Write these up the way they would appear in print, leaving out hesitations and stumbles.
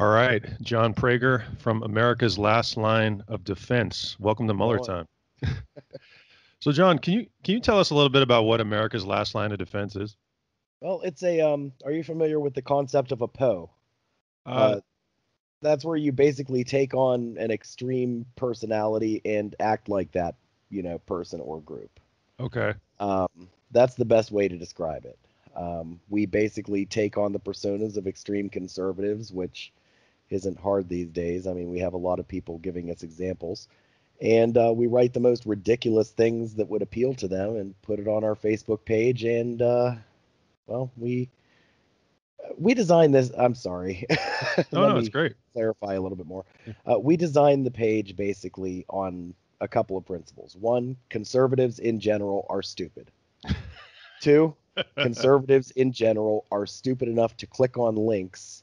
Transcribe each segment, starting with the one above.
All right, John Prager from America's Last Line of Defense. Welcome to Mueller Going. time. So, John, can you tell us a little bit about what America's Last Line of Defense is? Well, it's a are you familiar with the concept of a PO? Uh, Uh that's where you basically take on an extreme personality and act like that, person or group. okay. That's the best way to describe it. We basically take on the personas of extreme conservatives, which isn't hard these days. I mean, we have a lot of people giving us examples. And we write the most ridiculous things that would appeal to them and put it on our Facebook page. And well, we designed this. I'm sorry. Oh Let no, it's me great. clarify a little bit more. Yeah. We designed the page basically on a couple of principles. One, conservatives in general are stupid. Two, conservatives in general are stupid enough to click on links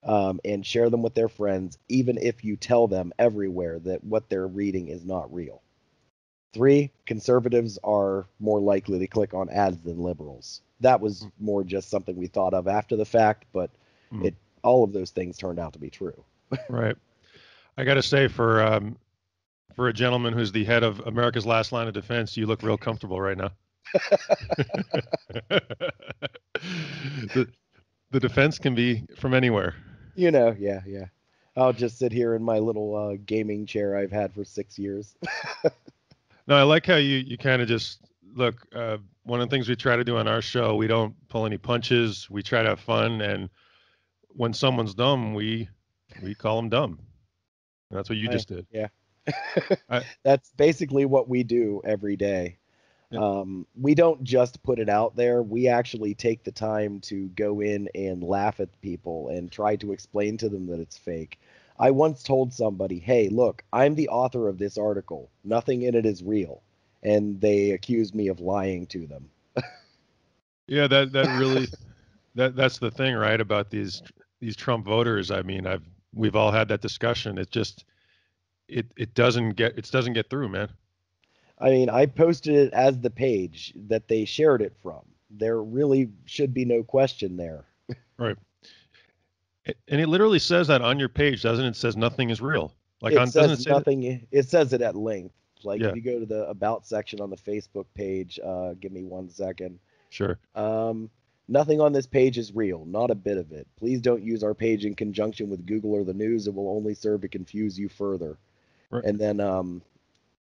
and share them with their friends, even if you tell them everywhere that what they're reading is not real. Three, conservatives are more likely to click on ads than liberals. That was more just something we thought of after the fact, but Mm, it all of those things turned out to be true. right. I got to say, for a gentleman who's the head of America's Last Line of Defense, you look real comfortable right now. the the defense can be from anywhere. Yeah, yeah. I'll just sit here in my little gaming chair I've had for 6 years. No, I like how you kind of just look. One of the things we try to do on our show, we don't pull any punches. We try to have fun, and when someone's dumb, we call them dumb. That's what you just did. Yeah. I, That's basically what we do every day. yeah, We don't just put it out there. We actually take the time to go in and laugh at people and try to explain to them that it's fake. I once told somebody, hey, look, I'm the author of this article. Nothing in it is real. And they accused me of lying to them. yeah, that really that's the thing, right? About these Trump voters. I mean, we've all had that discussion. It just it doesn't get through, man. I mean, I posted it as the page that they shared it from. There really should be no question there. Right. And it literally says that on your page, doesn't it? It says nothing is real. Like It on doesn't says it say that? nothing, it says it at length. Like if Yeah, you go to the about section on the Facebook page, give me 1 second. sure. Um, Nothing on this page is real, not a bit of it. Please don't use our page in conjunction with Google or the news. It will only serve to confuse you further. Right. And then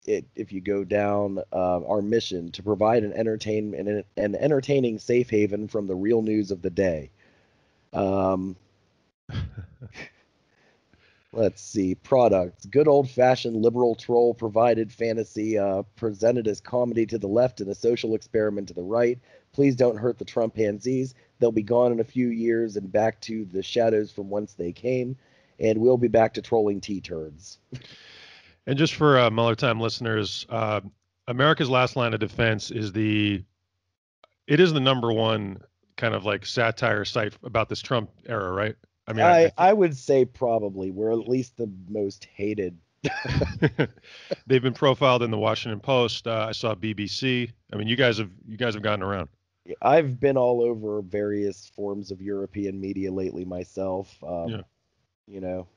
if you go down, our mission to provide an entertaining safe haven from the real news of the day. Um, let's see, products. Good old fashioned liberal troll provided fantasy, presented as comedy to the left and a social experiment to the right. Please don't hurt the Trumpanzees. They'll be gone in a few years and back to the shadows from whence they came. And we'll be back to trolling tea turds. And just for Mueller time listeners, America's Last Line of Defense it is the number one kind of like satire site about this Trump era, right? I mean, I I would say probably we're at least the most hated. think they've been profiled in the Washington Post. I saw BBC. I mean, you guys have gotten around. I've been all over various forms of European media lately myself. Yeah, You know,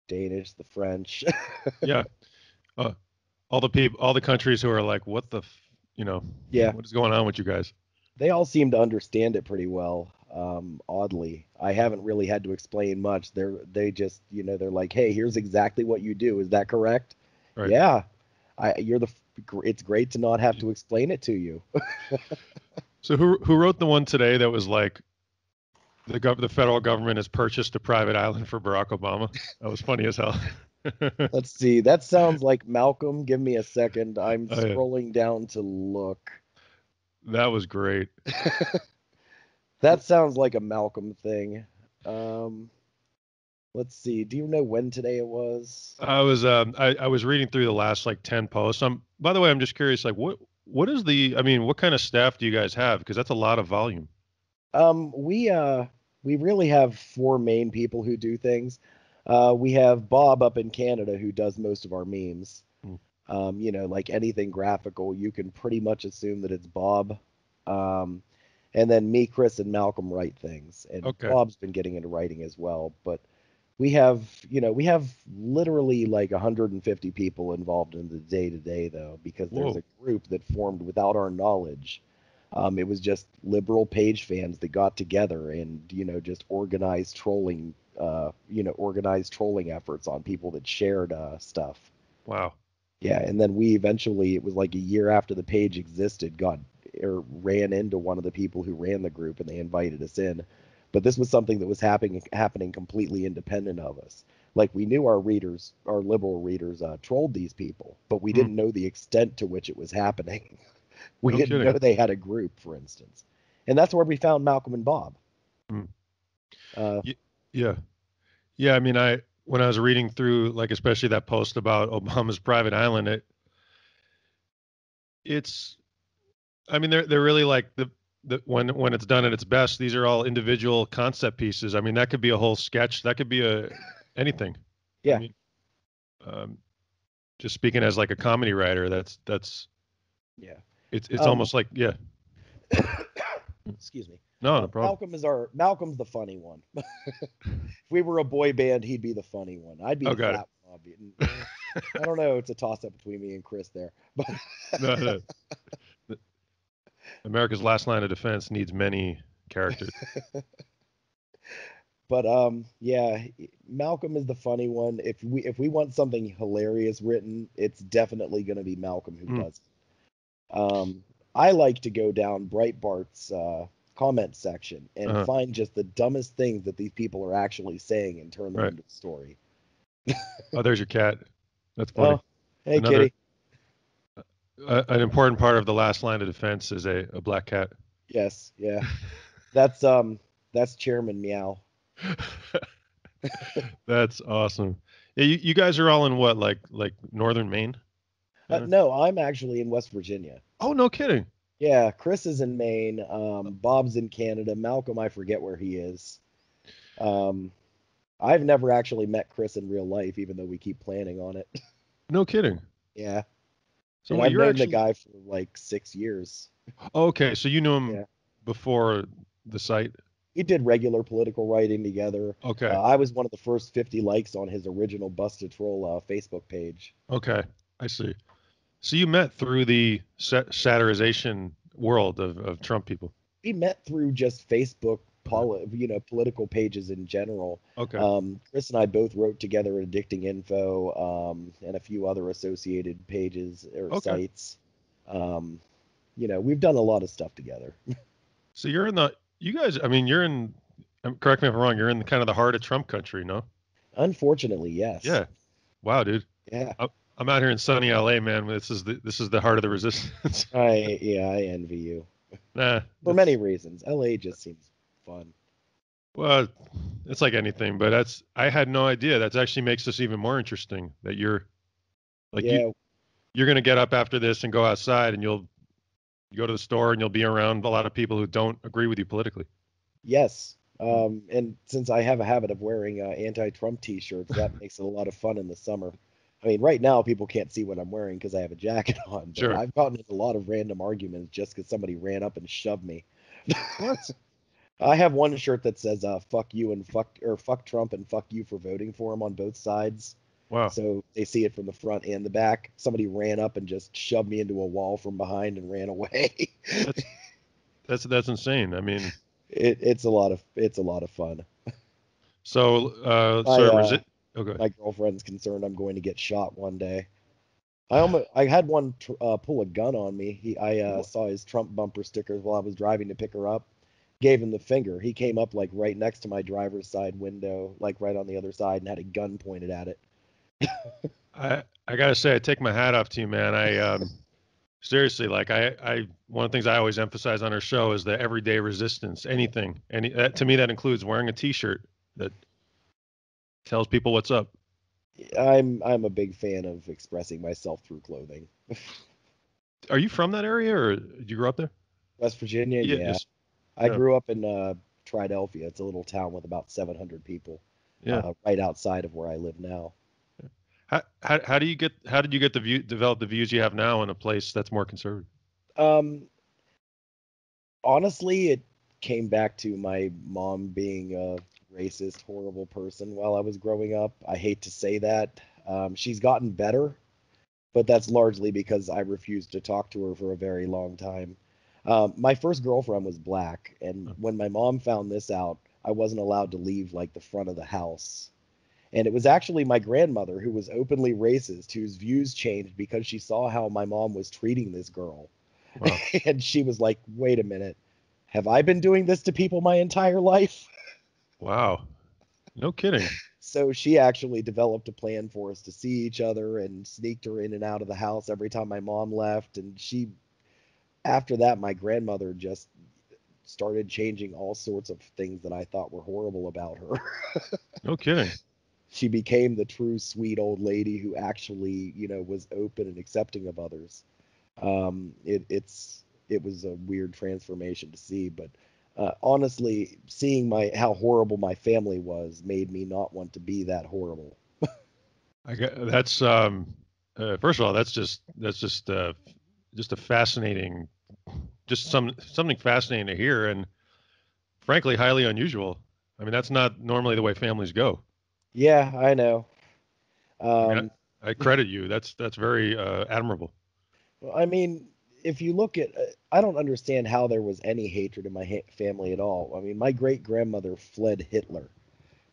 Danish, the French. yeah. Uh, all the countries who are like, what the, Yeah, what is going on with you guys? they all seem to understand it pretty well. Oddly, I haven't really had to explain much. They just, they're like, "Hey, here's exactly what you do. Is that correct?" Right. Yeah. It's great to not have to explain it to you. So who wrote the one today that was like the federal government has purchased a private island for Barack Obama? That was funny as hell. Let's see. That sounds like Malcolm. Give me a second. I'm Oh yeah, scrolling down to look. that was great. That sounds like a Malcolm thing. Um, let's see. Do you know when today it was? I was reading through the last like 10 posts. By the way, I'm just curious, like what is I mean, what kind of staff do you guys have? Because that's a lot of volume. Um, we uh we really have four main people who do things. We have Bob up in Canada who does most of our memes. Mm, Like anything graphical, you can pretty much assume that it's Bob. Um, and then me, Chris, and Malcolm write things. And okay. Bob's been getting into writing as well. But we have literally like 150 people involved in the day to day though, because there's Whoa. a group that formed without our knowledge. It was just liberal page fans that got together and just organized trolling efforts on people that shared stuff. Wow. Yeah, and then we eventually, it was like a year after the page existed, got or ran into one of the people who ran the group and they invited us in. But this was something that was happening completely independent of us. Like we knew our liberal readers, trolled these people, but we Hmm. didn't know the extent to which it was happening. We No didn't kidding. know they had a group, for instance. And that's where we found Malcolm and Bob. Hmm. Uh, Yeah. Yeah. I mean, when I was reading through, like, especially that post about Obama's private island, it's, I mean, they're really like when it's done at its best, these are all individual concept pieces. I mean, that could be a whole sketch. That could be anything. I yeah. mean, um, just speaking as like a comedy writer, that's Yeah. it's Um, almost like, yeah. excuse me. No, no problem. Malcolm's the funny one. If we were a boy band, he'd be the funny one. I'd be Oh, the got it. fat one. I don't know. It's a toss up between me and Chris there, but No, no. America's last line of defense needs many characters. yeah, Malcolm is the funny one. If we want something hilarious written, it's definitely going to be Malcolm who Mm, does it. I like to go down Breitbart's comment section and uh-huh. find just the dumbest things that these people are actually saying and turn them Right. into a story. Oh, there's your cat. That's funny. Oh, hey, Another kitty. an important part of the last line of defense is a black cat. Yes, yeah. That's Chairman Meow. That's awesome. Yeah, you guys are all in what, like northern Maine? Kind of. No, I'm actually in West Virginia. Oh, no kidding. Yeah, Chris is in Maine. Bob's in Canada. Malcolm, I forget where he is. Um, I've never actually met Chris in real life, even though we keep planning on it. No kidding. Yeah, So and what I've you're known the actually guy for like 6 years. okay, so you knew him Yeah, before the site. we did regular political writing together. Okay. I was one of the first 50 likes on his original Busted Troll Facebook page. Okay. I see. So you met through the satirization world of Trump people. We met through just Facebook, Okay. political pages in general. Okay. Chris and I both wrote together at Addicting Info, and a few other associated pages or Okay. sites. Um, we've done a lot of stuff together. So you guys, I mean, correct me if I'm wrong, you're in the kind of the heart of Trump country, no? Unfortunately, yes. Yeah. Wow, dude. Yeah. I'm I'm out here in sunny LA, man. This is the heart of the resistance. I envy you Nah, for many reasons. LA just seems fun. well, it's like anything, but I had no idea. That actually makes this even more interesting that you're like Yeah. you're gonna get up after this and go outside and you'll go to the store and you'll be around a lot of people who don't agree with you politically. Yes. Mm. And since I have a habit of wearing anti-Trump t-shirts, that makes it a lot of fun in the summer. I mean, right now people can't see what I'm wearing because I have a jacket on, but Sure. I've gotten in a lot of random arguments just because somebody ran up and shoved me. What? I have one shirt that says "fuck you" and "fuck Trump" and "fuck you" for voting for him on both sides. Wow. So they see it from the front and the back. Somebody ran up and just shoved me into a wall from behind and ran away. That's that's insane. I mean, It's a lot of fun. so My Okay. my girlfriend's concerned I'm going to get shot one day. I had one pull a gun on me. I saw his Trump bumper stickers while I was driving to pick her up. Gave him the finger. He came up like right next to my driver's side window, like right on the other side, and had a gun pointed at it. I gotta say, I take my hat off to you, man. I seriously, like I one of the things I always emphasize on our show is the everyday resistance. Anything, to me that includes wearing a T-shirt that tells people what's up. I'm a big fan of expressing myself through clothing. Are you from that area, or did you grow up there? West Virginia, Yeah, yeah. just I yeah, grew up in Triadelphia. It's a little town with about 700 people, yeah. right outside of where I live now. How did you get the view develop the views you have now in a place that's more conservative? Um, Honestly, it came back to my mom being racist, horrible person while I was growing up. I hate to say that. She's gotten better, but that's largely because I refused to talk to her for a very long time. My first girlfriend was black, and when my mom found this out, I wasn't allowed to leave like the front of the house. And it was actually my grandmother who was openly racist, whose views changed because she saw how my mom was treating this girl. Wow. And she was like, wait a minute, have I been doing this to people my entire life? Wow. No kidding. So she actually developed a plan for us to see each other and sneaked her in and out of the house every time my mom left. And after that, my grandmother just started changing all sorts of things that I thought were horrible about her. No kidding. She became the true sweet old lady who actually, was open and accepting of others. It was a weird transformation to see, but honestly, seeing my how horrible my family was made me not want to be that horrible. I get that's first of all, just a fascinating, just something fascinating to hear, and frankly highly unusual. I mean, that's not normally the way families go. Yeah, I know. I mean, Um, I credit you. That's very admirable. well, I mean, if you look at, I don't understand how there was any hatred in my family at all. I mean, my great grandmother fled Hitler.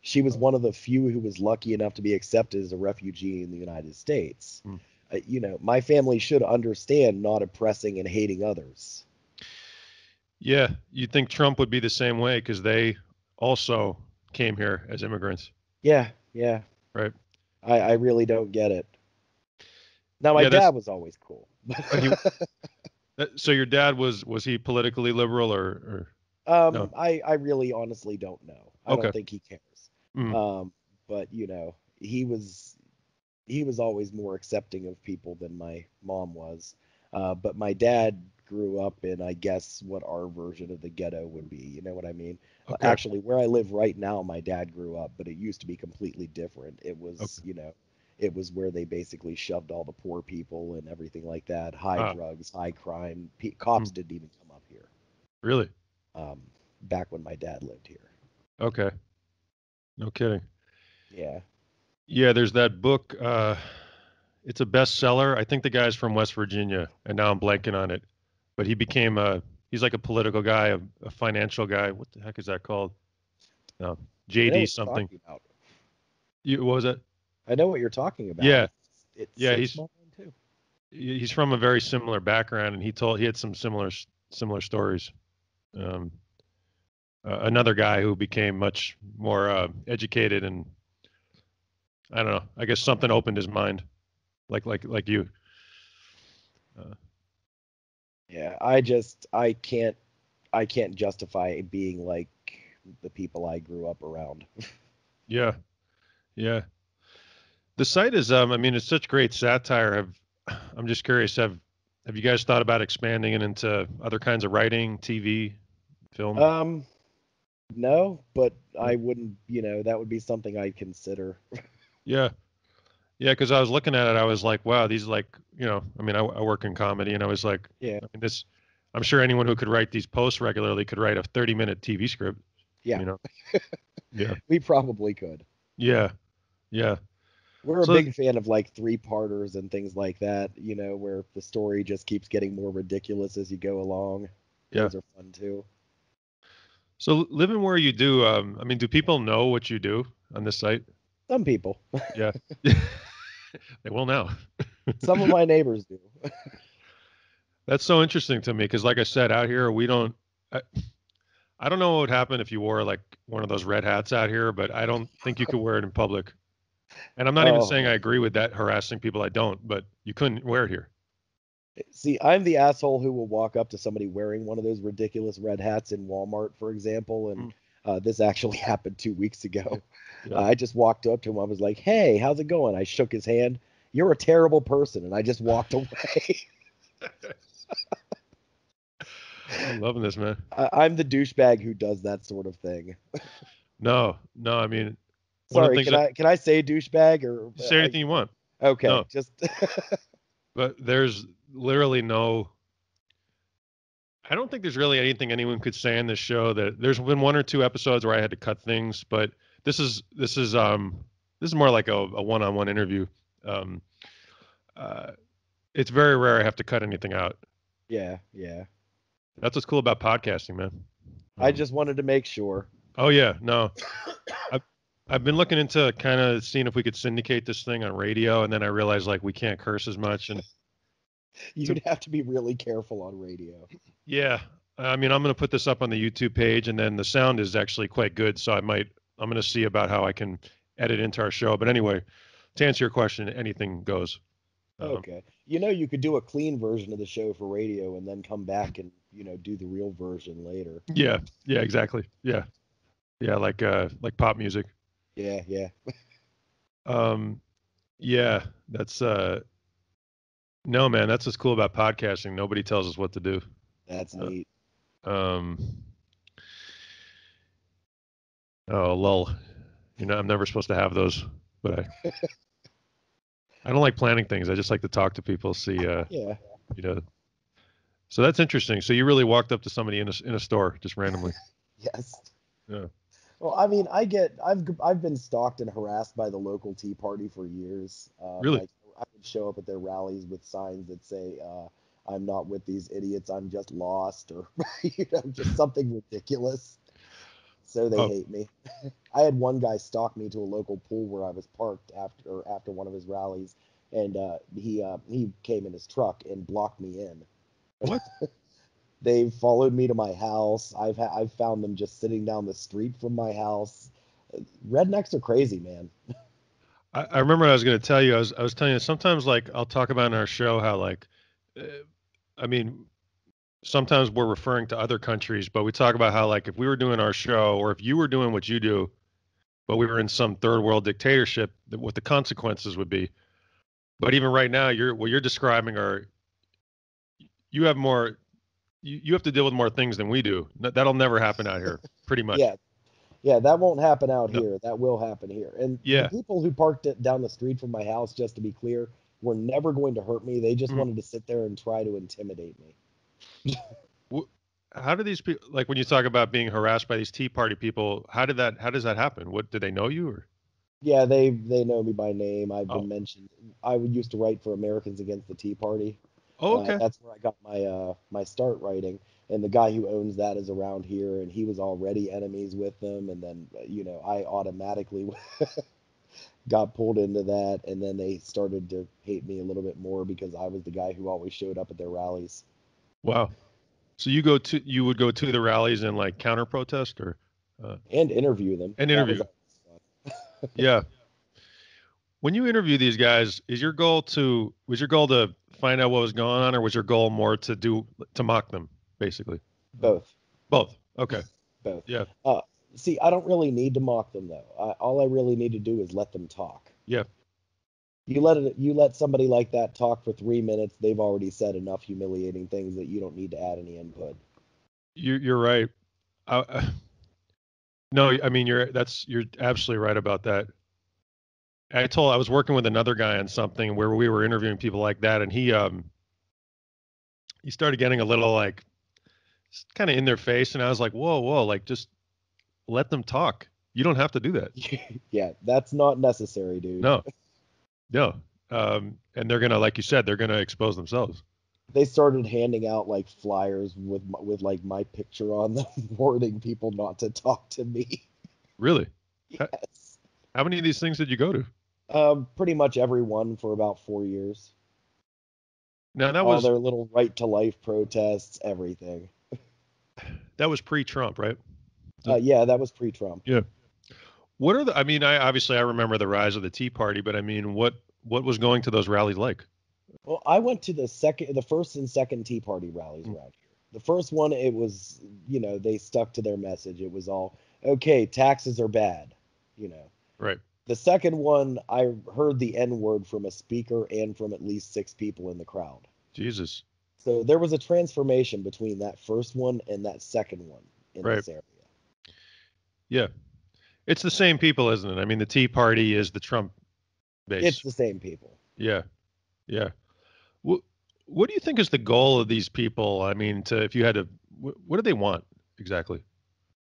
She was one of the few who was lucky enough to be accepted as a refugee in the United States. Mm. My family should understand not oppressing and hating others. Yeah, you'd think Trump would be the same way because they also came here as immigrants, Yeah, yeah. right? I really don't get it. Now, my Yeah, dad was always cool. he. So your dad was he politically liberal or no? I really honestly don't know. I Okay. don't think he cares. Mm, But he was always more accepting of people than my mom was. But my dad grew up in, I guess, what our version of the ghetto would be. You know what I mean? okay. Actually, where I live right now, my dad grew up, but it used to be completely different. It was, Okay. it was where they basically shoved all the poor people and everything like that. High Ah, drugs, high crime. Cops mm, didn't even come up here. really? Um, back when my dad lived here. Okay. No kidding. Yeah. Yeah, there's that book. It's a bestseller. I think the guy's from West Virginia, and now I'm blanking on it. But he's like a political guy, a financial guy. What the heck is that called? No, I know JD what you're something. talking about. What was it? I know what you're talking about. Yeah, It yeah. slips my mind too. He's from a very similar background, and he had some similar stories. Um, another guy who became much more educated, and I don't know. I guess something opened his mind, like you. Uh, Yeah, I can't justify being like the people I grew up around. yeah, yeah. The site is, I mean, it's such great satire. I'm just curious, have you guys thought about expanding it into other kinds of writing, TV, film? Um, no, but No. I wouldn't, that would be something I'd consider. Yeah, yeah. Because I was looking at it, I was like, wow, these like, I mean, I work in comedy, and I was like, Yeah, I mean, this. I'm sure anyone who could write these posts regularly could write a 30-minute TV script. yeah, You know? Yeah, we probably could. yeah, yeah. We're a So big fan of like three-parters and things like that, where the story just keeps getting more ridiculous as you go along. yeah. Those are fun too. So living where you do, I mean, do people know what you do on this site? Some people, Yeah, they will now. some of my neighbors do. That's so interesting to me because, like I said, out here we don't. I, I don't know what would happen if you wore like one of those red hats out here, but I don't think you could wear it in public. And I'm not even saying I Oh, agree with that harassing people. I don't, but you couldn't wear it here. see, I'm the asshole who will walk up to somebody wearing one of those ridiculous red hats in Walmart, for example. And Mm, this actually happened 2 weeks yeah, ago. yeah. I just walked up to him. I was like, "Hey, how's it going?" I shook his hand. "You're a terrible person," and I just walked away. I'm loving this, man. I'm the douchebag who does that sort of thing. No, no. I mean, one of the Sorry, things can that I say douchebag or you say anything you want. okay, No, just but there's literally no. I don't think there's really anything anyone could say on this show that there's been one or two episodes where I had to cut things, but this is more like a one-on-one interview. Um, uh, it's very rare I have to cut anything out. Yeah, yeah. That's what's cool about podcasting, man. I Um, just wanted to make sure. oh yeah, no, I've I've been looking into kind of seeing if we could syndicate this thing on radio, and then I realized like we can't curse as much, and to, You'd have to be really careful on radio. yeah, I mean I'm gonna put this up on the YouTube page, and then the sound is actually quite good, so I'm gonna see about how I can edit into our show. But anyway, to answer your question, anything goes. Um, Okay. You could do a clean version of the show for radio and then come back and, do the real version later. yeah, yeah, exactly. Yeah, yeah, like pop music. Yeah, yeah. Um, yeah, that's no man, that's what's cool about podcasting. Nobody tells us what to do. That's Uh, neat. um, oh lol, I'm never supposed to have those, but I don't like planning things. I just like to talk to people, see, Yeah. you know. So that's interesting. So you really walked up to somebody in a store just randomly. Yes. Yeah. Well, I mean, I've been stalked and harassed by the local Tea Party for years. Really? Like I would show up at their rallies with signs that say, "I'm not with these idiots. I'm just lost," or just something ridiculous. So they Oh, hate me. I had one guy stalk me to a local pool where I was parked after one of his rallies, and he came in his truck and blocked me in. what? They've followed me to my house. I've found them just sitting down the street from my house. Rednecks are crazy, man. I remember what I was going to tell you. I was telling you sometimes like I'll talk about in our show how like, uh, I mean, sometimes we're referring to other countries, but we talk about how like if we were doing our show or if you were doing what you do, but we were in some third world dictatorship, what the consequences would be. But even right now, what you're describing are you have more you have to deal with more things than we do. That'll never happen out here, pretty much. Yeah, yeah, that won't happen out No. here. That will happen here. And the Yeah. people who parked it down the street from my house, just to be clear, were never going to hurt me. They just Mhm. wanted to sit there and try to intimidate me. Wh- How do these people like when you talk about being harassed by these Tea Party people? How does that happen? What do they know you or? Yeah, they know me by name. I've been Oh. mentioned. I used to write for Americans Against the Tea Party. Oh, okay. That's where I got my start writing. And the guy who owns that is around here, and he was already enemies with them. And then I automatically got pulled into that, and then they started to hate me a little bit more because I was the guy who always showed up at their rallies Wow. So you would go to the rallies and like counter protest or uh, and interview them. an That was interview. always Yeah. When you interview these guys, was your goal to find out what was going on, or was your goal more to mock them, basically? fun. Both, Both. Okay. both. Yeah. Uh, See, I don't really need to mock them though. All I really need to do is let them talk. Yeah. You let somebody like that talk for 3 minutes, they've already said enough humiliating things that you don't need to add any input. You're right. No, I mean you're absolutely right about that. I was working with another guy on something where we were interviewing people like that, and he started getting a little like kind of in their face, and I was like, whoa, like just let them talk. You don't have to do that. Yeah, that's not necessary, dude. No, no. And they're gonna, like you said, they're gonna expose themselves. They started handing out like flyers with like my picture on them, warning people not to talk to me. Really? How, Yes. how many of these things did you go to? Pretty much every one for about 4 years. Now All their little right to life protests, everything. that was pre-Trump, right? The- Yeah, that was pre-Trump. yeah. What are the? I mean, I remember the rise of the Tea Party, but I mean, what was going to those rallies like? Well, I went to the first and second Tea Party rallies Mm, around here. The first one, it was, they stuck to their message. It was all, okay, taxes are bad, you know. right. The second one, I heard the N word from a speaker and from at least six people in the crowd. Jesus. So there was a transformation between that first one and that second one in Right. this area. Yeah. It's the same people, isn't it? I mean, the Tea Party is the Trump It's base. the same people. Yeah. Yeah. What? What do you think is the goal of these people? I mean, to if you had to, what do they want exactly?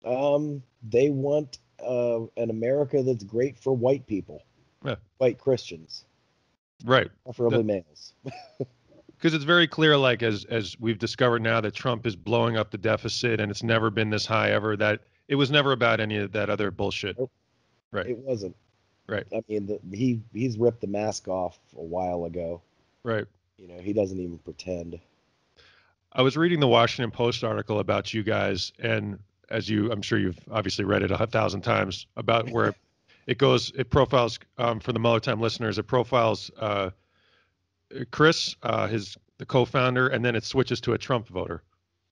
They want an America that's great for white people, Yeah, white Christians, right. preferably males. Because it's very clear, like as we've discovered now, that Trump is blowing up the deficit, and it's never been this high ever. That it was never about any of that other bullshit. Nope, Right, it wasn't. right, I mean, he's ripped the mask off a while ago. right. He doesn't even pretend. I was reading the Washington Post article about you guys, and I'm sure you've obviously read it 1,000 times about where it goes. It profiles for the Mueller Time listeners. It profiles Chris, the co-founder, and then it switches to a Trump voter.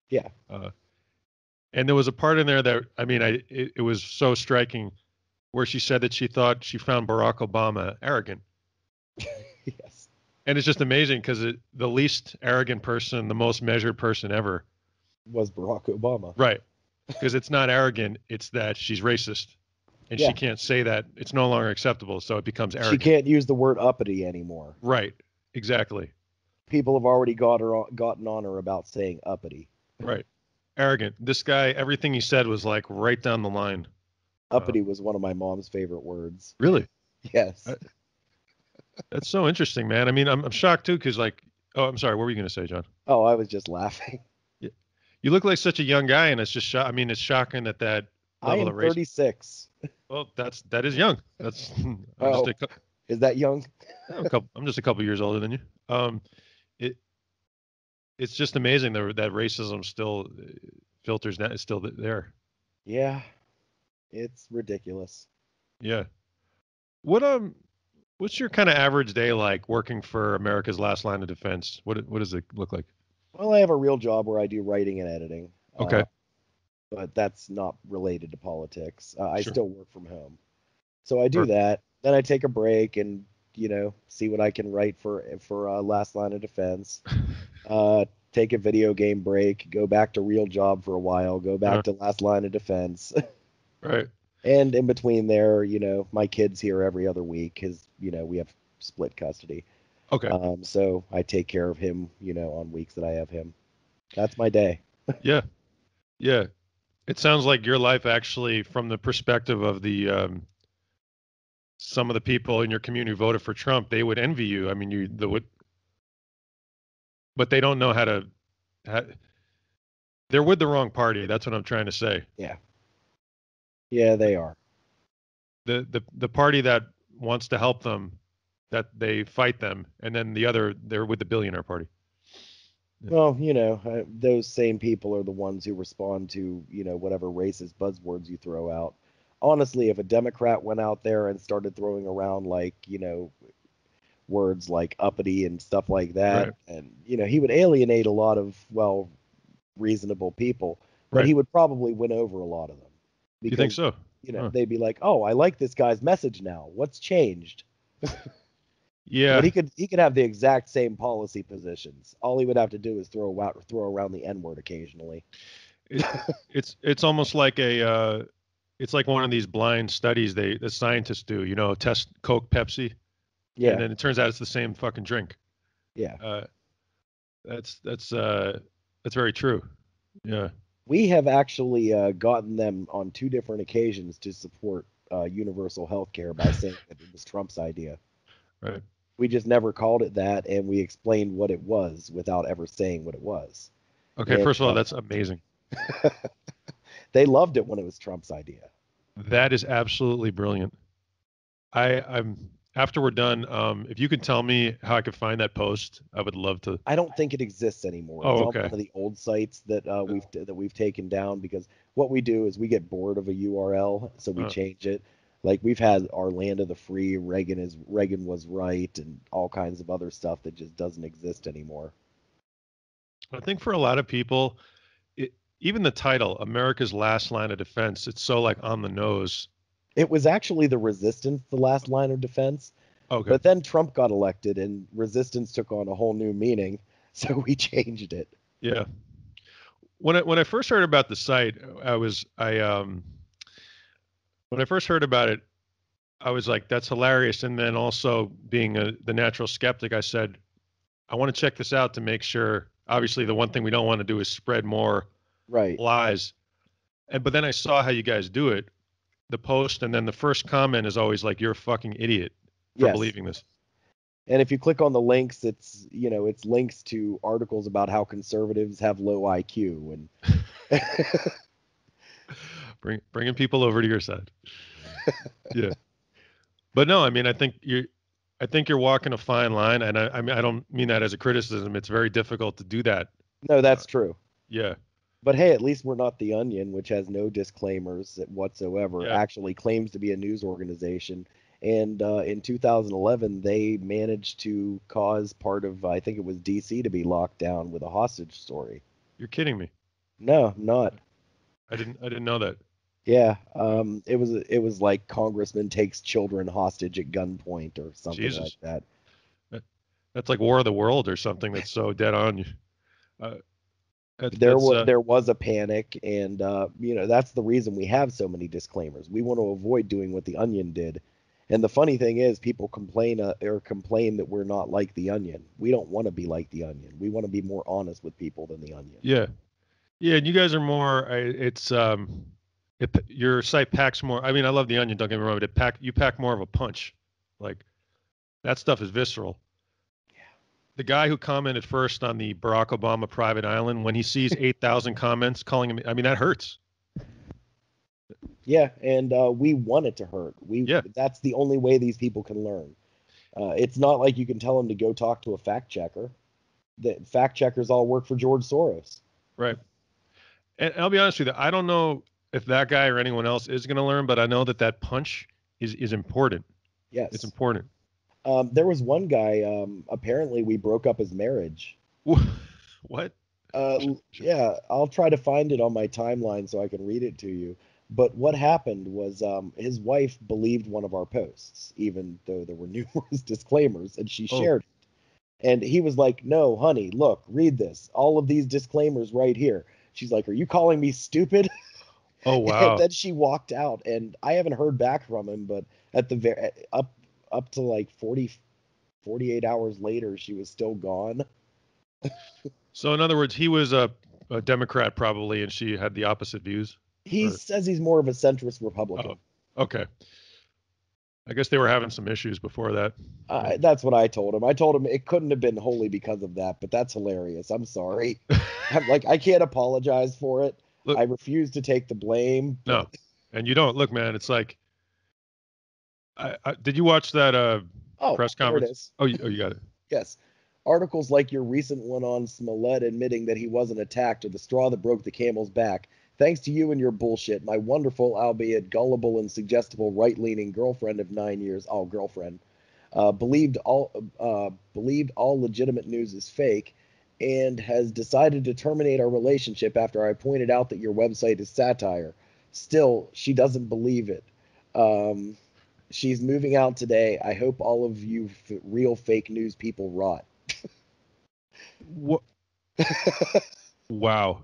Yeah. Uh, and there was a part in there that I mean, it was so striking where she said that she thought she found Barack Obama arrogant. Yes. And it's just amazing because the least arrogant person, the most measured person ever. Was Barack Obama. Right. Because it's not arrogant, it's that she's racist. And she Yeah. can't say that. It's no longer acceptable. So it becomes She arrogant. can't use the word uppity anymore. Right. Exactly. People have already gotten on her about saying uppity. Right. Arrogant. This guy, everything he said was like right down the line. Uppity was one of my mom's favorite words. Really? Yes. That's so interesting, man. I mean, I'm shocked too, because like, oh, I'm sorry. What were you going to say, John? Oh, I was just laughing. Yeah. You look like such a young guy, and it's just I mean, it's shocking that I level am of race. 36. Well, that is young. That's I'm Oh, just is that young? I'm just a couple years older than you. It it's just amazing that racism still filters that is still there. Yeah, it's ridiculous. Yeah. What what's your kind of average day like working for America's Last Line of Defense? What does it look like? Well, I have a real job where I do writing and editing, Okay. but that's not related to politics. I Sure. still work from home. So I do Perfect. that. Then I take a break and see what I can write for Last Line of Defense. Take a video game break, go back to real job for a while, go back Uh, to Last Line of Defense, right. and in between there, my kid's here every other week because we have split custody. Okay. So I take care of him, on weeks that I have him. That's my day. Yeah. Yeah. It sounds like your life actually, from the perspective of the some of the people in your community who voted for Trump, they would envy you. I mean, but they don't know how to. How, they're with the wrong party. That's what I'm trying to say. Yeah, yeah, they are. The party that wants to help them, that they fight them, and then the other, they're with the billionaire party. Yeah. Well, those same people are the ones who respond to, whatever racist buzzwords you throw out. Honestly, if a Democrat went out there and started throwing around like, words like uppity and stuff like that, Right. and, he would alienate a lot of, well, reasonable people, but Right. he would probably win over a lot of them You think because, so? Huh. they'd be like, "Oh, I like this guy's message now. What's changed?" But Yeah. he could have the exact same policy positions. All he would have to do is throw around the N word occasionally. It, it's almost like it's like one of these blind studies the scientists do. Test Coke, Pepsi, and Yeah, then it turns out it's the same fucking drink. yeah. Uh, that's very true. Yeah. We have actually gotten them on two different occasions to support universal health care by saying that it was Trump's idea. Right. We just never called it that, and we explained what it was without ever saying what it was. Okay. And First of all, that's amazing. they loved it when it was Trump's idea. That is absolutely brilliant. I'm after we're done. If you could tell me how I could find that post, I would love to. I don't think it exists anymore. It's Oh, on okay. one of the old sites that we've taken down because what we do is we get bored of a URL, so we Uh, change it. Like we've had our land of the free, Reagan was right, and all kinds of other stuff that just doesn't exist anymore. I think for a lot of people, even the title, America's Last Line of Defense, it's so like on the nose. It was actually the resistance, the last line of defense, Okay. but then Trump got elected and resistance took on a whole new meaning, so we changed it. Yeah. When I first heard about the site, I when I first heard about it, I was like, that's hilarious. And then also being the natural skeptic, I said, I want to check this out to make sure. Obviously, the one thing we don't want to do is spread more Right. lies. And but then I saw how you guys do it, the post, and then the first comment is always like, "You're a fucking idiot for Yes. believing this." And if you click on the links, it's links to articles about how conservatives have low IQ and Bringing people over to your side. Yeah, but no, I mean, I think you're walking a fine line, and I mean, I don't mean that as a criticism. It's very difficult to do that. no, Uh, that's true. yeah, But hey, at least we're not The Onion, which has no disclaimers whatsoever, yeah. actually claims to be a news organization. And in 2011, they managed to cause part of, I think it was DC, to be locked down with a hostage story. You're kidding me. No, I'm not. I didn't know that. Yeah, Uh, it was like Congressman takes children hostage at gunpoint or something like Jesus, that. that, that's like War of the World or something. That's so dead on you. Uh, There that's was there was a panic, and that's the reason we have so many disclaimers. We want to avoid doing what the Onion did. And the funny thing is, people complain that we're not like the Onion. We don't want to be like the Onion. We want to be more honest with people than the Onion. yeah, yeah. And you guys are more. It's your site packs more. I mean, I love the Onion. Don't get me wrong, but you pack more of a punch. Like that stuff is visceral. The guy who commented first on the Barack Obama private island, when he sees 8,000 comments calling him, I mean, that hurts. Yeah, and we want it to hurt. Yeah, That's the only way these people can learn. It's not like you can tell them to go talk to a fact checker. The fact checkers all work for George Soros. right. And I'll be honest with you, I don't know if that guy or anyone else is going to learn, but I know that that punch is important. It's Yes. important. There was one guy. Apparently, we broke up his marriage. What? Yeah, I'll try to find it on my timeline so I can read it to you. But what happened was his wife believed one of our posts, even though there were numerous disclaimers, and she Oh, shared it. And he was like, "No, honey, look, read this. All of these disclaimers right here." She's like, "Are you calling me stupid?" oh, And wow. then she walked out, and I haven't heard back from him, but at the very up to like 48 hours later, she was still gone. So, in other words, he was a Democrat probably, and she had the opposite views. He Or says he's more of a centrist oh, Republican. okay. I guess they were having some issues before that. That's what I told him. I told him it couldn't have been wholly because of that, but that's hilarious. I'm sorry. I'm like, I can't apologize for it. Look, I refuse to take the blame, but no, and you don't look, man. It's like, did you watch that oh, press there it conference? is. Oh, you got it. Yes. Articles like your recent one on Smollett admitting that he wasn't attacked are the straw that broke the camel's back. Thanks to you and your bullshit, my wonderful, albeit gullible and suggestible right-leaning girlfriend of 9 years, oh, girlfriend, believed all legitimate news is fake and has decided to terminate our relationship after I pointed out that your website is satire. Still, she doesn't believe it. Um, she's moving out today. I hope all of you real fake news people rot. What? Wow.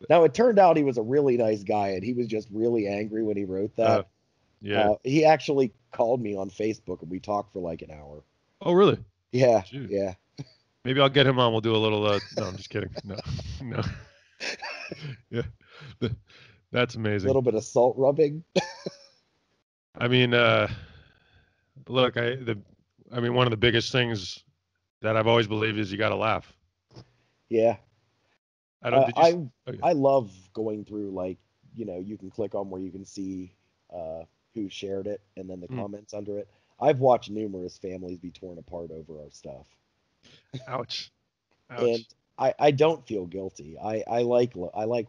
Now, it turned out he was a really nice guy, and he was just really angry when he wrote Uh, that. yeah. He actually called me on Facebook, and we talked for like an hour. Oh, really? Yeah, Shoot. yeah. Maybe I'll get him on. We'll do a little. No, I'm just kidding. No, no. Yeah, Th- that's A amazing. little bit of salt rubbing. I mean, look, I mean, one of the biggest things that I've always believed is you got to laugh. Yeah. I don't. Uh, Did you? I Oh, yeah. I love going through, like, you can click on where you can see uh, who shared it and then the Mm, comments under it. I've watched numerous families be torn apart over our stuff, ouch. and Ouch. I don't feel guilty. I like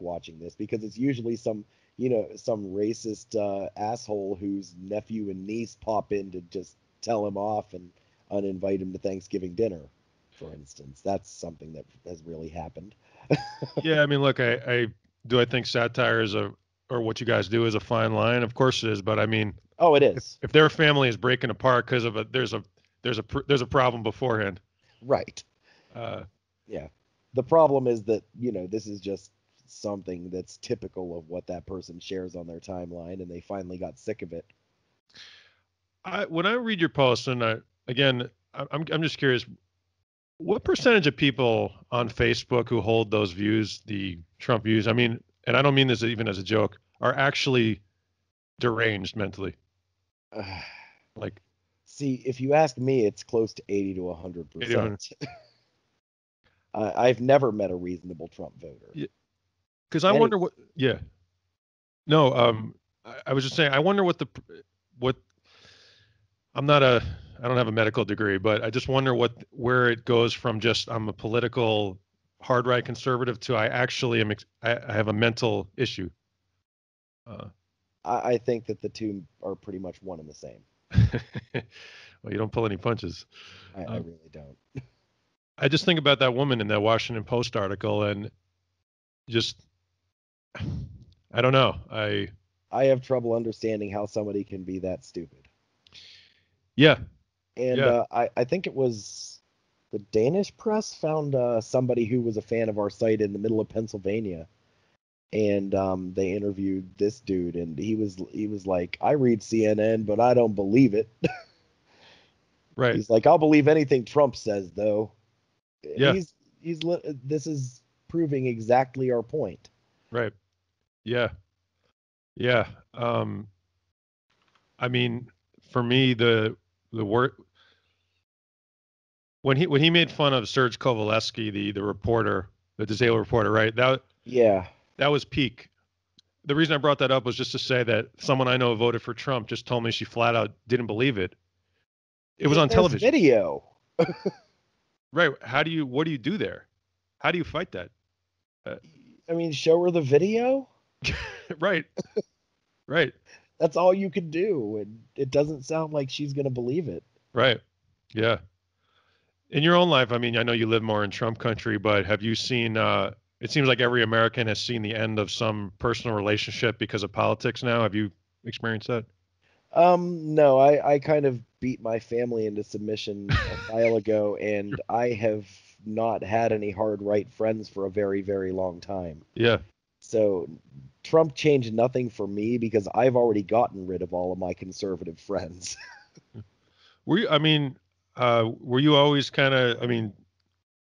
watching this because it's usually some racist asshole whose nephew and niece pop in to just tell him off and uninvite him to Thanksgiving dinner, for instance. That's something that has really happened. Yeah. I mean, look, I do. I think satire is or what you guys do is a fine line. Of course it is. But I mean, Oh, it is. if their family is breaking apart because of there's a problem beforehand. Right. Uh, Yeah. The problem is that, this is just something that's typical of what that person shares on their timeline, and they finally got sick of it. when I read your posts, and again, I'm just curious. What percentage of people on Facebook who hold those views, the Trump views, I mean, and I don't mean this even as a joke, are actually deranged mentally? Like See, if you ask me, it's close to 80 to anyone? 100%. I've never met a reasonable Trump voter. Because I Any, wonder what. Yeah. No. I was just saying. I wonder what. I'm not a. I don't have a medical degree, but I just wonder where it goes from just I'm a political hard right conservative to I actually am. I have a mental issue. Uh, I think that the two are pretty much one and the same. well, you don't pull any punches. I Uh, really don't. I just think about that woman in that Washington Post article, and just I don't know. I have trouble understanding how somebody can be that stupid. Yeah, And yeah, I think it was the Danish press found somebody who was a fan of our site in the middle of Pennsylvania, and they interviewed this dude, and he was like, I read CNN, but I don't believe it. right, He's like, I'll believe anything Trump says, though. And yeah, this is proving exactly our point. right, yeah, yeah. I mean, for me, the word when he made fun of Serge Kovaleski, the reporter, the disabled reporter, right? Yeah, That was peak. The reason I brought that up was just to say that someone I know voted for Trump just told me she flat out didn't believe it. It was and on there's television, video. right? What do you do there? How do you fight that? Uh, I mean, show her the video. right, right, That's all you can do, and it doesn't sound like she's gonna believe it. right. Yeah. In your own life, I mean, I know you live more in Trump country, but have you seen? It seems like every American has seen the end of some personal relationship because of politics now. Have you experienced that? No, I kind of beat my family into submission a while ago, and I have not had any hard right friends for a very, very long time. Yeah. So Trump changed nothing for me because I've already gotten rid of all of my conservative friends. Were you? I mean, were you always kind of? I mean,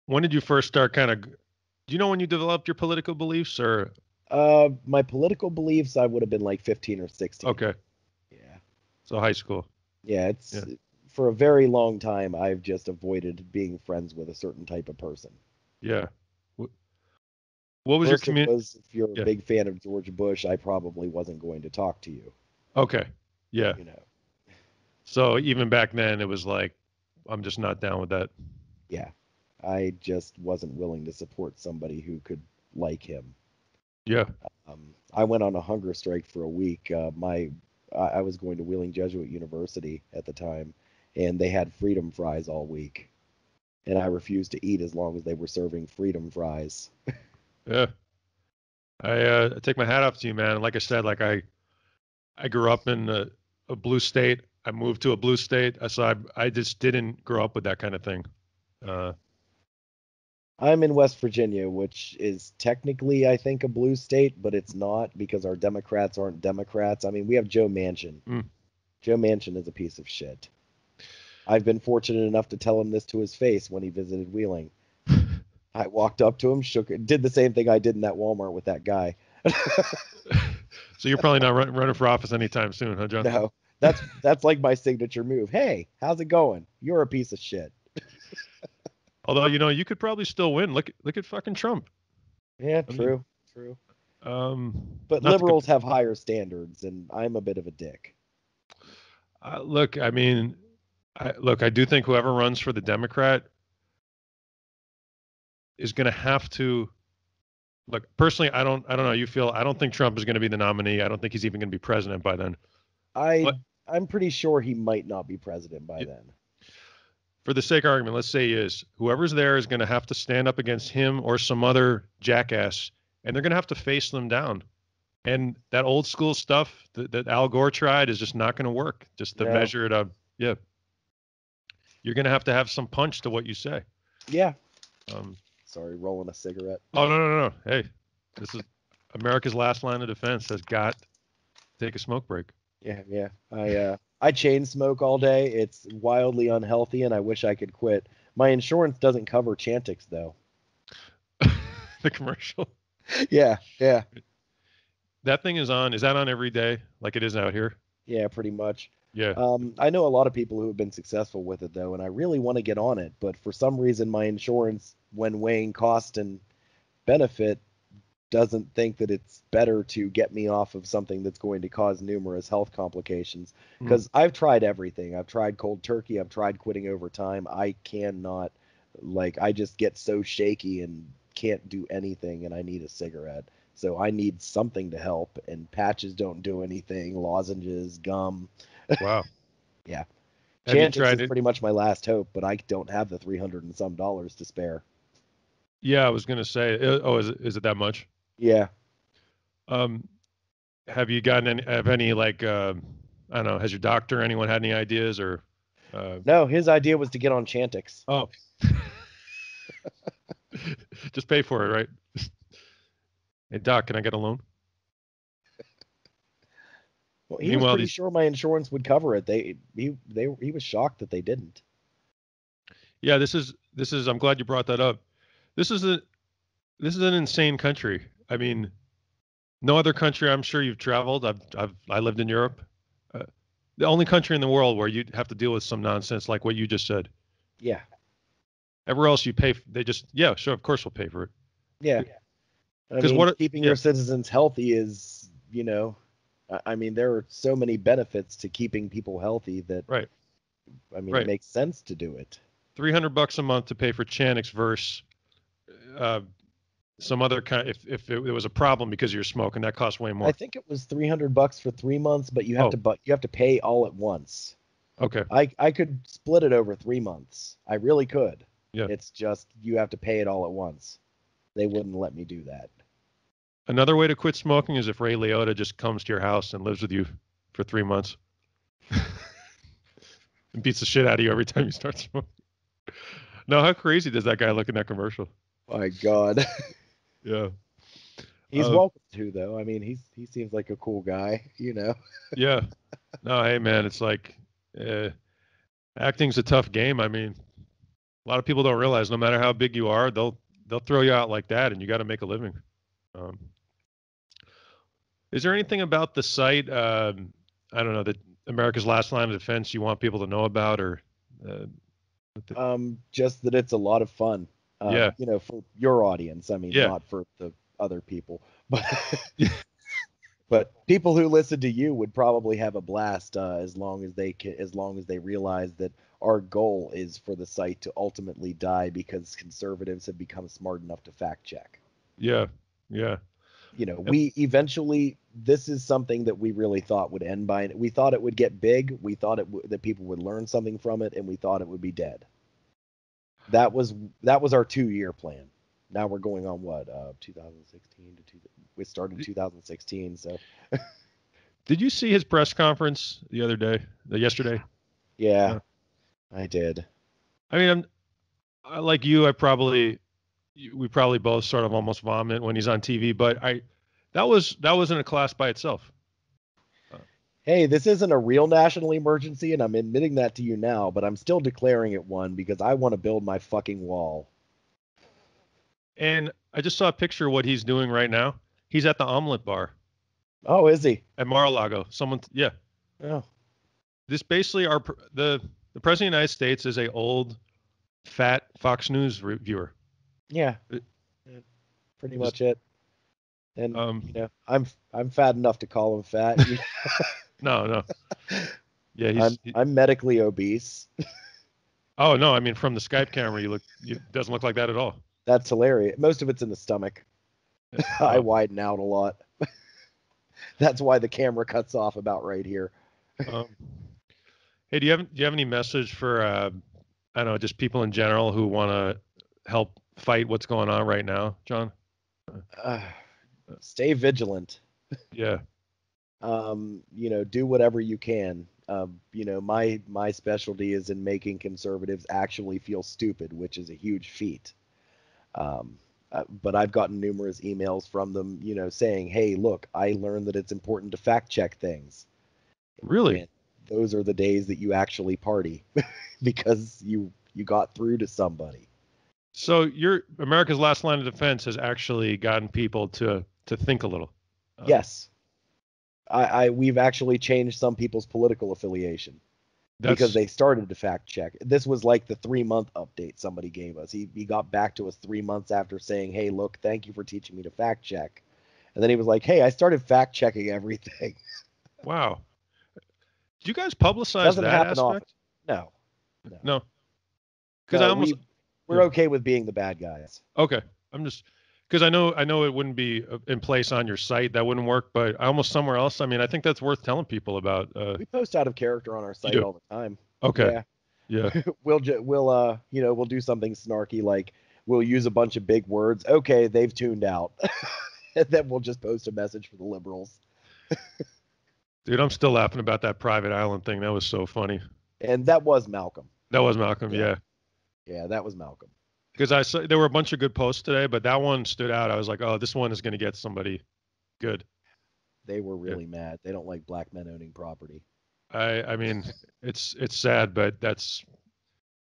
when did you first start kind of? Do you know when you developed your political beliefs, or My political beliefs, I would have been like 15 or 16. okay, Yeah. so high school? Yeah, Yeah. it's for a very long time I've just avoided being friends with a certain type of person. Yeah. Wh- What was your First it community? was if you're a Yeah. big fan of George Bush, I probably wasn't going to talk to you, Okay. Yeah. you know. So even back then, it was like, I'm just not down with that. Yeah. I just wasn't willing to support somebody who could like him. Yeah. I went on a hunger strike for a week. I was going to Wheeling Jesuit University at the time, and they had freedom fries all week, and I refused to eat as long as they were serving freedom fries. Yeah. I take my hat off to you, man. Like I said, I grew up in a blue state. I moved to a blue state, so I just didn't grow up with that kind of thing. Uh, I'm in West Virginia, which is technically, I think, a blue state, but it's not because our Democrats aren't Democrats. I mean, we have Joe Manchin. mm. Joe Manchin is a piece of shit. I've been fortunate enough to tell him this to his face when he visited Wheeling. I walked up to him, did the same thing I did in that Walmart with that guy. So you're probably not running for office anytime soon, huh, John? No, that's like my signature move. Hey, how's it going? You're a piece of shit. Although you could probably still win. Look at fucking Trump. Yeah, I mean, true, true. But not to liberals compare. have higher standards, and I'm a bit of a dick. Look, I mean, I do think whoever runs for the Democrat is going to have to look. Personally, I don't know. You feel I don't think Trump is going to be the nominee. I don't think he's even going to be president by then. I But I'm pretty sure he might not be president by then. for the sake of argument, let's say he is. Whoever's there is going to have to stand up against him or some other jackass, and they're going to have to face them down. And that old school stuff that Al Gore tried is just not going to work. Just to No. measure it up. Yeah, you're going to have some punch to what you say. Yeah. Um, Sorry, rolling a cigarette. oh no. Hey, this is America's last line of defense. Has got to take a smoke break. Yeah, yeah. I chain smoke all day. It's wildly unhealthy, and I wish I could quit. My insurance doesn't cover Chantix though. The commercial. Yeah, yeah, That thing is on. Is that on every day like it is out here? yeah, pretty much. Yeah. I know a lot of people who have been successful with it though, and I really want to get on it, but for some reason my insurance, when weighing cost and benefit, doesn't think that it's better to get me off of something that's going to cause numerous health complications. Mm. Because I've tried everything. I've tried cold turkey. I've tried quitting over time. I cannot, like, I just get so shaky and can't do anything, and I need a cigarette. So I need something to help, and patches don't do anything. Lozenges, gum. Wow. Yeah. Have you Chantix tried is it? pretty much my last hope, but I don't have the 300 and some dollars to spare. Yeah, I was gonna say. Oh, is it that much? Yeah. Um, have you gotten any like I don't know? Has your doctor, anyone had any ideas or? Uh, No, his idea was to get on Chantix. oh, just pay for it, right? Hey doc, can I get a loan? Well, he was Meanwhile, pretty these. sure my insurance would cover it. He was shocked that they didn't. Yeah, this is. I'm glad you brought that up. This is a this is an insane country. I mean, no other country. I'm sure you've traveled. I lived in Europe. Uh, the only country in the world where you have to deal with some nonsense like what you just said. Yeah, Everywhere else you pay. They just yeah, sure, of course we'll pay for it. yeah. I Because mean, what? keeping Yeah, your citizens healthy is, I mean, there are so many benefits to keeping people healthy that, right, I mean, it right. makes sense to do it. $300 a month to pay for Channix versus uh, some other kind. If it was a problem because you're smoking, that costs way I more. think it was $300 for 3 months, but Oh, you have to pay all at once. okay, I could split it over 3 months. I really could. yeah. It's just you have to pay it all at once. They wouldn't let me do that. Another way to quit smoking is if Ray Liotta just comes to your house and lives with you for 3 months and beats the shit out of you every time you start smoking. Now, how crazy does that guy look in that commercial? My God. Yeah. He's Uh, welcome to though. I mean, he seems like a cool guy. yeah. No, hey man, it's like uh, acting's a tough game. I mean, a lot of people don't realize no matter how big you are, they'll throw you out like that, and you got to make a living. Um, is there anything about the site? I don't know that America's Last Line of Defense you want people to know about, or uh, Just that it's a lot of fun. yeah, For your audience. I mean, yeah, not for the other people, but but people who listen to you would probably have a blast as long as they realize that our goal is for the site to ultimately die because conservatives have become smart enough to fact check. yeah, yeah, We eventually, this is something that we really thought would end by. We thought it would get big. We thought that people would learn something from it, and we thought it would be dead. That was that was our 2 year plan. Now we're going on what 2016 to we started 2016. So Did you see his press conference the other day, yesterday? yeah, Uh, I did. I mean, like you, we probably both sort of almost vomit when he's on TV, but that wasn't a class by itself. Uh, Hey, this isn't a real national emergency, and I'm admitting that to you now, but I'm still declaring it one because I want to build my fucking wall. and I just saw a picture of what he's doing right now. He's at the omelet bar Oh, is he? at Mar-a-Lago. Yeah. Oh, This basically the president of the United States is a old fat Fox News reviewer. yeah, It pretty just much it. And um I'm fat enough to call him fat. no no yeah I'm medically obese. oh no I mean from the Skype camera you doesn't look like that at all. That's hilarious. Most of it's in the stomach. Yeah. I widen out a lot. That's why the camera cuts off about right here. Um, hey, do you have any message for I don't know just people in general who want to help fight what's going on right now, John? Uh, Uh, uh, Stay vigilant. yeah, Do whatever you can. My specialty is in making conservatives actually feel stupid, which is a huge feat. Um, but I've gotten numerous emails from them, saying, "Hey, look, I learned that it's important to fact check things." really. And those are the days that you actually party because you You got through to somebody. So your America's Last Line of Defense has actually gotten people to think a little. Um, Yes, we've actually changed some people's political affiliation because that's they started to fact check. This was like the 3 month update somebody gave us. He got back to us 3 months after saying, "Hey, look, thank you for teaching me to fact check." And then he was like, "Hey, I started fact checking everything." wow. Do you guys publicize Doesn't that happen often. aspect? No, no, No, because I no. almost We're yeah. okay with being the bad guys. Okay. I'm just because I know it wouldn't be in place on your site. That wouldn't work, but I almost somewhere else. I mean, I think that's worth telling people about. We post out of character on our You site do. all the time. Okay. Yeah, Yeah. we'll do something snarky like we'll use a bunch of big words. Okay, they've tuned out. And then we'll just post a message for the liberals. Dude, I'm still laughing about that private island thing. That was so funny. And that was Malcolm. That was Malcolm. Yeah, Yeah. yeah, that was Malcolm. Because I saw there were a bunch of good posts today, but that one stood out. I was like, oh, this one is going to get somebody good. They were Yeah. really mad. They don't like black men owning property. I mean, it's sad, but that's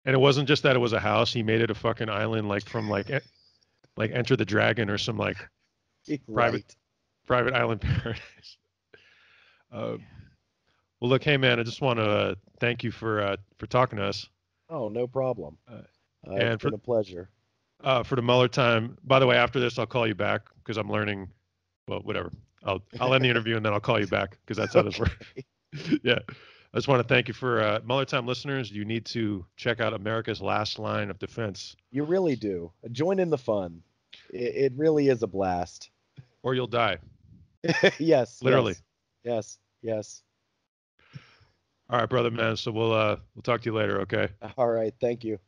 and it wasn't just that it was a house. He made it a fucking island, like from like Enter the Dragon or some like private Right. private island paradise. Uh, well, look, hey man, I just want to thank you for talking to us, Oh, no problem. uh, It's and been a pleasure. for the Mueller time. By the way, after this, I'll call you back because I'm learning. Well, whatever. I'll end the interview and then I'll call you back because that's how this Okay. works. Yeah. I just want to thank you for Mueller Time listeners. You need to check out America's Last Line of Defense, You really do. Join in the fun. It really is a blast. or you'll die. Yes, Literally. yes, yes, yes. All right, brother, man. So we'll talk to you later. Okay. All right. Thank you.